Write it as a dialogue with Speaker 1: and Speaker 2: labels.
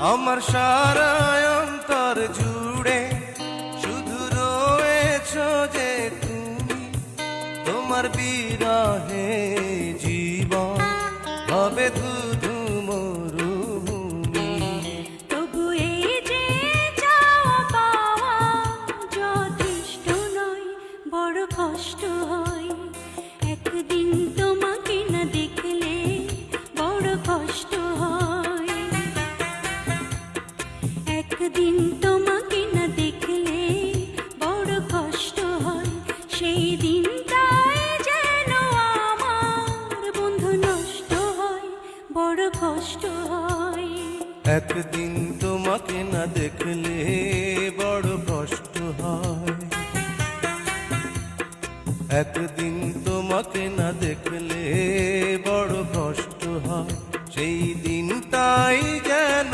Speaker 1: আমার সারা অন্তর জুড়ে শুধু রয়েছ যে তুমি, তোমার বিরহে জীবন হবে ধুধু মরুভূমি।
Speaker 2: তবু এই যে চাওয়া পাওয়া যথেষ্ট নয়, বড় কষ্ট হয় একদিন তোমাকে না দেখলে, বড় কষ্ট হয় একদিন তোমাকে না দেখলে, বড় কষ্ট হয়। সেই দিনটাই যেন আমার বন্ধু নষ্ট হয়, বড় কষ্ট হয়।
Speaker 1: একদিন তোমাকে না দেখলে বড় কষ্ট হয়, একদিন তোমাকে না দেখলে বড় কষ্ট হয়। সেই দিনটাই যেন